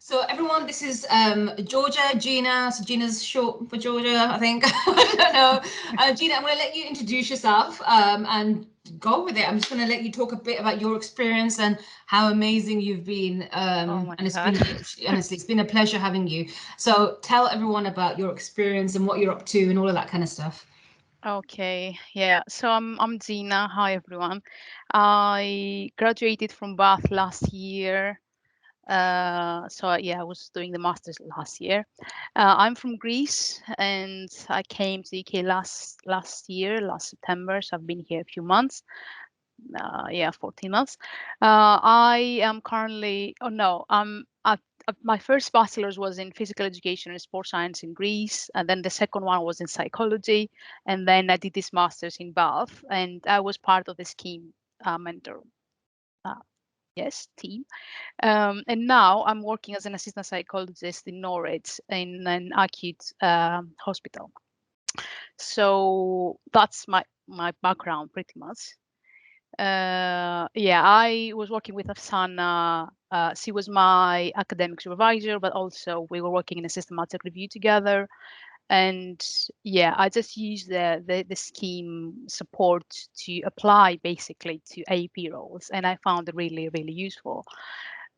So everyone, this is Georgia, Gina. So Gina's short for Georgia, I think. I don't know. Gina, I'm going to let you introduce yourself and go with it. I'm just going to let you talk a bit about your experience and how amazing you've been. Oh my And it's God. been, honestly, it's been a pleasure having you. So tell everyone about your experience and what you're up to and all of that kind of stuff. Okay, yeah. So I'm Zina. Hi everyone. I graduated from Bath last year. So yeah, I was doing the masters last year. I'm from Greece, and I came to the UK last year, last September. So I've been here a few months. Yeah, 14 months. I am currently. Oh no, my first bachelor's was in physical education and sports science in Greece, and then the second one was in psychology, and then I did this master's in Bath, and I was part of the scheme mentor. Uh, yes, team. And now I'm working as an assistant psychologist in Norwich in an acute hospital. So that's my background pretty much. Yeah, I was working with Afsana. She was my academic supervisor, but also we were working in a systematic review together. And yeah, I just used the scheme support to apply basically to AP roles, and I found it really, really useful.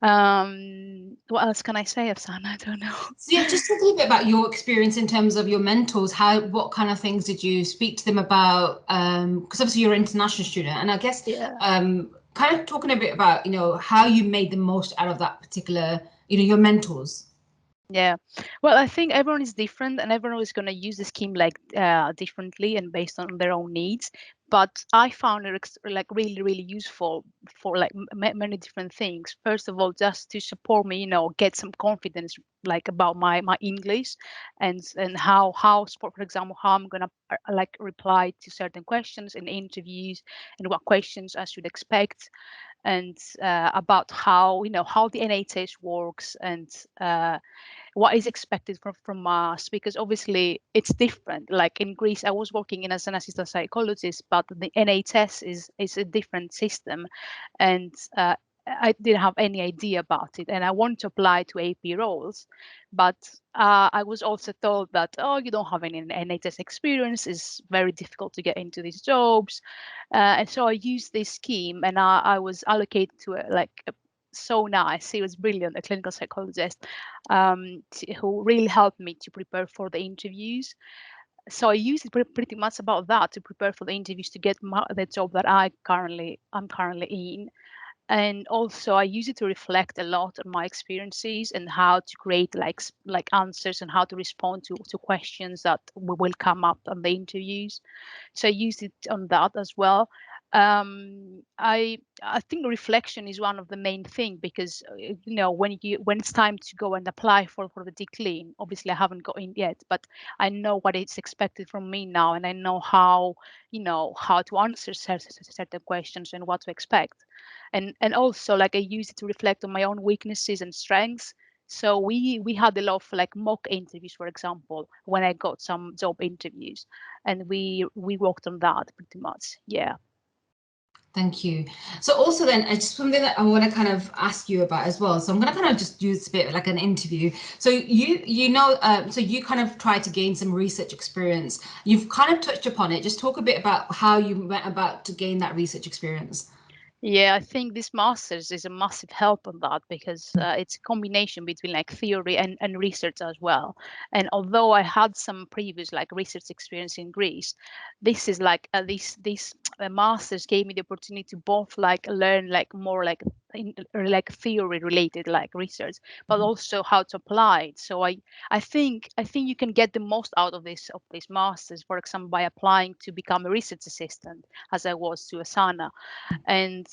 What else can I say, Afsana? I don't know. So yeah, just talk a little bit about your experience in terms of your mentors. What kind of things did you speak to them about? Because obviously you're an international student, and I guess Yeah. kind of talking a bit about, how you made the most out of that particular, your mentors. Yeah. Well, I think everyone is different and everyone is going to use the scheme like differently and based on their own needs. But I found it like really, really useful for like many different things. First of all, just to support me, get some confidence like about my English and how for example how I'm gonna like reply to certain questions in interviews and what questions I should expect and about how how the NHS works and what is expected from us, because obviously it's different. Like in Greece I was working in as an assistant psychologist, but the NHS is a different system, and I didn't have any idea about it, and I want to apply to AP roles, but I was also told that, oh, you don't have any NHS experience, it's very difficult to get into these jobs, and so I used this scheme, and I was allocated to so nice. He was brilliant, a clinical psychologist, who really helped me to prepare for the interviews. So I used it pretty much about that to prepare for the interviews to get the job that I'm currently in. And also I use it to reflect a lot on my experiences and how to create like answers and how to respond to questions that will come up on the interviews. So I used it on that as well. I think reflection is one of the main thing, because when it's time to go and apply for the decline, obviously I haven't got in yet, but I know what is expected from me now, and I know how to answer certain questions and what to expect, and also like I use it to reflect on my own weaknesses and strengths. So we had a lot of like mock interviews, for example, when I got some job interviews, and we worked on that pretty much. Yeah. Thank you. So also then, it's something that I want to kind of ask you about as well. So I'm going to kind of just use a bit like an interview. So so you kind of tried to gain some research experience. You've kind of touched upon it. Just talk a bit about how you went about to gain that research experience. Yeah, I think this master's is a massive help on that, because it's a combination between like theory and research as well. And although I had some previous like research experience in Greece, this is like this master's gave me the opportunity to both like learn like more like like theory related like research, but also how to apply it. So I think you can get the most out of this master's, for example, by applying to become a research assistant, as I was to Asana, and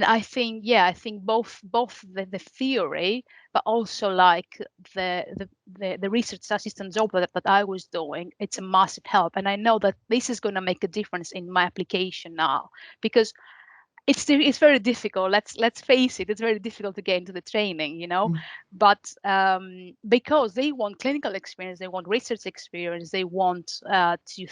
I think both the theory, but also like the research assistant job that I was doing, it's a massive help, and I know that this is going to make a difference in my application now, because it's very difficult. Let's face it, it's very difficult to get into the training, but because they want clinical experience, they want research experience, they want to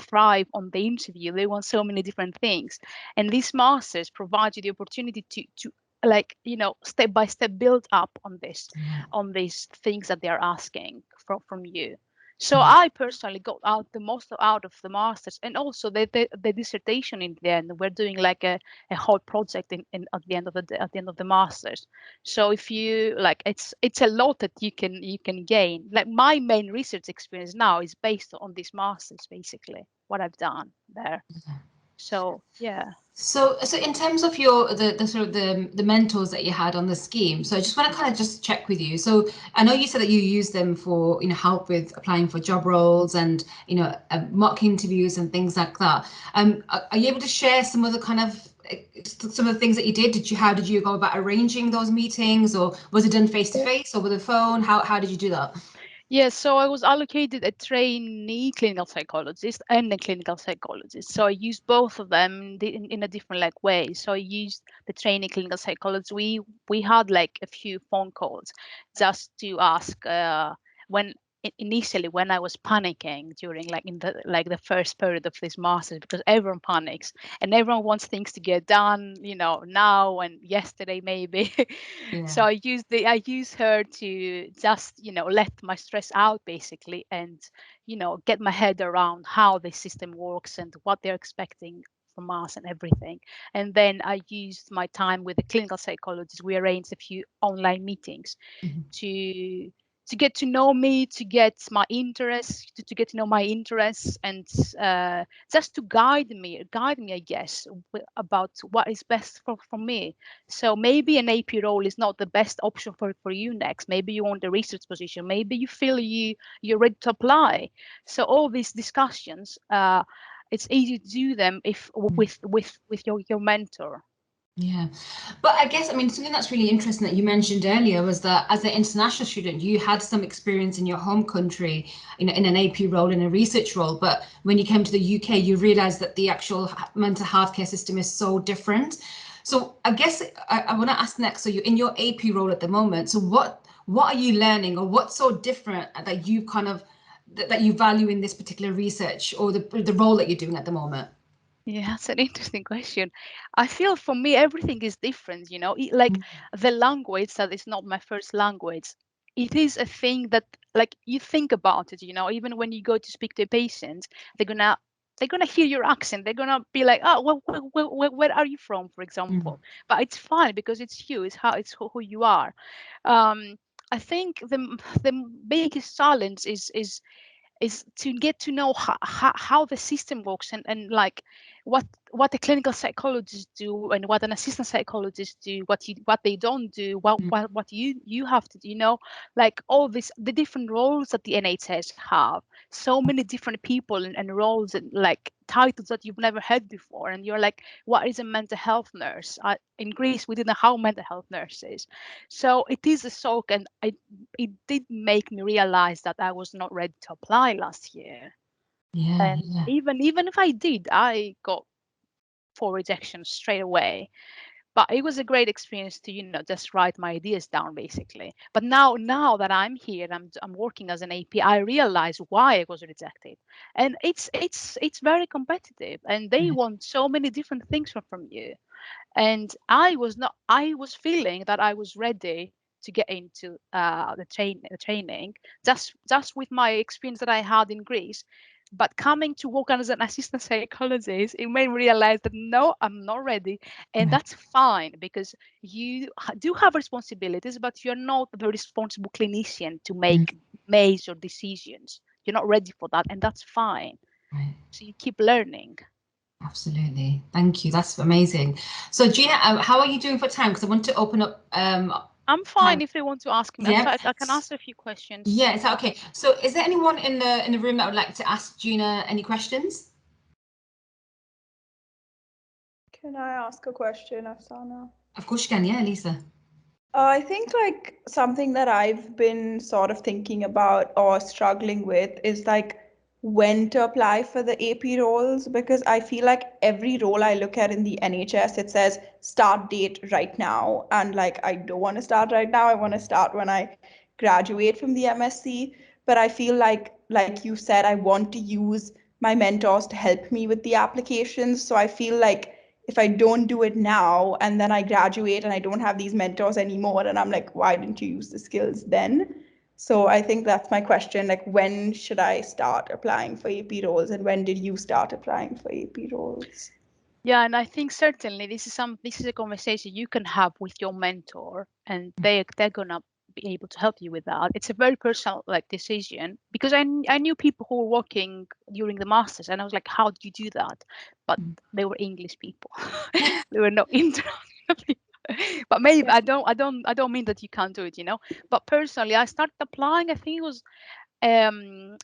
thrive on the interview, they want so many different things, and these masters provide you the opportunity to like, step by step build up on this, Yeah. on these things that they're asking from you. So I personally got out the most out of the masters, and also the dissertation in the end. We're doing like a whole project in at the end of at the end of the masters. So if you like, it's a lot that you can gain. Like my main research experience now is based on this masters, basically what I've done there. So yeah. So in terms of your the sort of the mentors that you had on the scheme, so I just want to kind of just check with you. So I know you said that you use them for help with applying for job roles and mock interviews and things like that. Are you able to share some of the kind of some of the things that you did? How did you go about arranging those meetings, or was it done face to face, over the phone? How did you do that? Yeah, so I was allocated a trainee clinical psychologist and a clinical psychologist. So I used both of them in a different like way. So I used the trainee clinical psychologist. We had like a few phone calls just to ask when initially when I was panicking during like in the first period of this master's, because everyone panics and everyone wants things to get done, now and yesterday maybe. So Yeah. I use her to just let my stress out basically, and get my head around how the system works and what they're expecting from us and everything. And then I used my time with the clinical psychologist. We arranged a few online meetings Mhm. to get to know me, to get my interests, to get to know my interests, and just to guide me, I guess, about what is best for me. So maybe an AP role is not the best option for you next. Maybe you want a research position. Maybe you feel you're ready to apply. So all these discussions, it's easy to do them if with your mentor. Yeah, but I guess, I mean, something that's really interesting that you mentioned earlier was that as an international student, you had some experience in your home country, in an AP role, in a research role. But when you came to the UK, you realized that the actual mental health care system is so different. So I guess I want to ask next, so you're in your AP role at the moment. So what are you learning, or what's so different that you kind of that you value in this particular research, or the role that you're doing at the moment? Yeah, that's an interesting question. I feel for me everything is different, like the language that is not my first language. It is a thing that like you think about it, even when you go to speak to a patient, they're gonna they're gonna hear your accent. They're gonna be like, oh, where are you from, for Mm, example? But it's fine because it's you. It's how it's who you are. Um, I think the biggest challenge is to get to know how the system works, and like what the clinical psychologists do and what an assistant psychologist do, what they don't do, mm, what you have to do, like all this, the different roles that the NHS have, so many different people and roles and like titles that you've never heard before, and you're like, what is a mental health nurse? In Greece we didn't know how mental health nurses. So it is a shock, and it did make me realize that I was not ready to apply last year. yeah, And yeah. even if I did, I got 4 rejections straight away. But it was a great experience to just write my ideas down basically. But now that I'm here, I'm working as an AP, I realize why I was rejected. And it's very competitive, and they Yeah. want so many different things from you. And I was not, I was feeling that I was ready to get into the training, just with my experience that I had in Greece. But coming to work as an assistant psychologist, it made me realize that no, I'm not ready. And Right. that's fine, because you do have responsibilities, but you're not the responsible clinician to Mm, make major decisions. You're not ready for that, and that's fine. right. So you keep learning. Absolutely. Thank you. That's amazing. So Gina, how are you doing for time? Because I want to open up I'm time. fine if they want to ask me. In Yeah. fact, I can answer a few questions. Yeah, is that okay? So is there anyone in the room that would like to ask Gina any questions? Can I ask a question, Afsana? Of course you can. Yeah, Lisa. I think like something that I've been sort of thinking about or struggling with is like when to apply for the AP roles, because I feel like every role I look at in the NHS, it says start date right now. And like I don't want to start right now. I want to start when I graduate from the MSc. But I feel like you said, I want to use my mentors to help me with the applications. So I feel like if I don't do it now and then I graduate and I don't have these mentors anymore, and I'm like, why didn't you use the skills then? So I think that's my question. Like, when should I start applying for AP roles, and when did you start applying for AP roles? Yeah, and I think certainly this is a conversation you can have with your mentor, and they're gonna be able to help you with that. It's a very personal like decision, because I knew people who were working during the masters, and I was like, how do you do that? But they were English people. They were not international people. But maybe Yeah. I don't mean that you can't do it, you know. But personally, I started applying. I think it was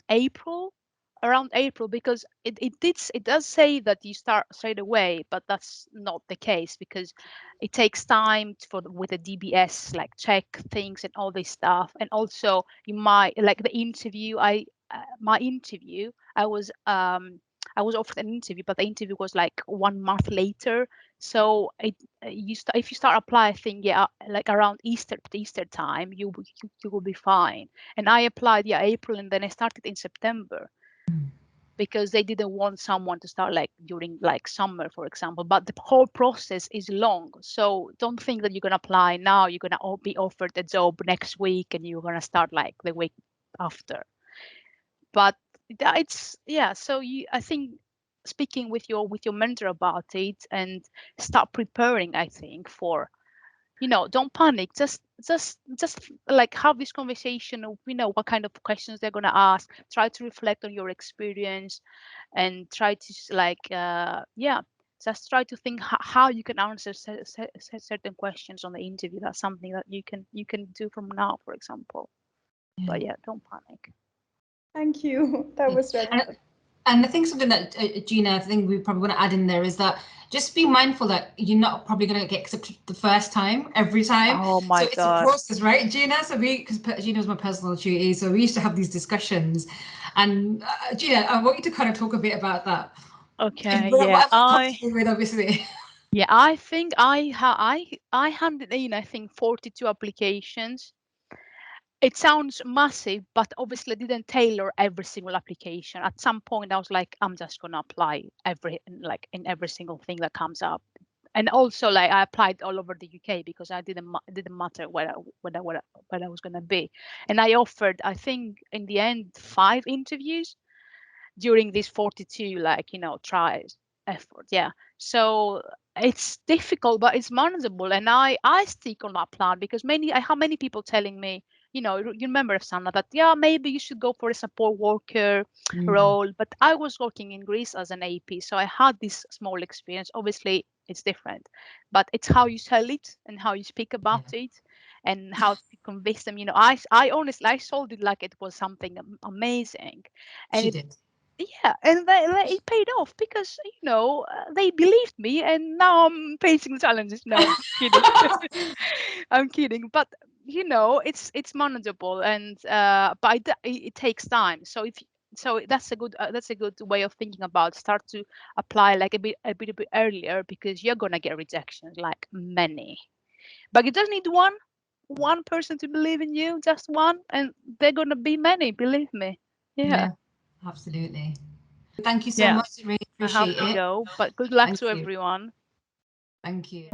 April, around April, because it does say that you start straight away, but that's not the case, because it takes time with the DBS, like check things and all this stuff. And also you might like the interview. My interview, I was offered an interview, but the interview was like 1 month later. So if you start applying, I think, yeah, like around Easter time, you will be fine. And I applied, yeah, April, and then I started in September, because they didn't want someone to start like during like summer, for example. But the whole process is long. So don't think that you're gonna apply now, you're gonna be offered a job next week, and you're gonna start like the week after. But it's, yeah. So I think speaking with your mentor about it, and start preparing, I think, for, don't panic. Just like have this conversation of, what kind of questions they're going to ask. Try to reflect on your experience, and try to yeah, just try to think how you can answer certain questions on the interview. That's something that you can do from now, for example. But yeah, don't panic. Thank you. That was very good. And I think something that Gina, I think we probably want to add in there is that just be mindful that you're not probably going to get accepted the first time, every time. Oh my So it's a God. process, right, Gina? So because Gina's my personal tutor, so we used to have these discussions. And Gina, I want you to kind of talk a bit about that. Okay, Whatever yeah, you're comfortable with, obviously. yeah, I think I handed in, I think, 42 applications. It sounds massive, but obviously I didn't tailor every single application. At some point, I was like, I'm just gonna apply in every single thing that comes up. And also, like, I applied all over the UK, because it didn't matter where I was gonna be. And I offered, I think, in the end, 5 interviews during these 42, tries effort. Yeah. So it's difficult, but it's manageable. And I stick on that plan, because I have many people telling me, you remember, Sana, that, yeah, maybe you should go for a support worker role. But I was working in Greece as an AP, so I had this small experience. Obviously it's different, but it's how you sell it, and how you speak about it, and how to convince them. I honestly, I sold it like it was something amazing. And She did. yeah, and it paid off, because they believed me, and now I'm facing challenges. No, I'm kidding. I'm kidding, but it's manageable, and but it takes time. So that's a good way of thinking about. Start to apply like a bit earlier, because you're gonna get rejections, like many, but you just need one person to believe in you, just one, and they're gonna be many. Believe me. Yeah. Absolutely. Thank you so Yeah. much. Really I have appreciate to it. go, but good luck Thank to you. everyone. Thank you.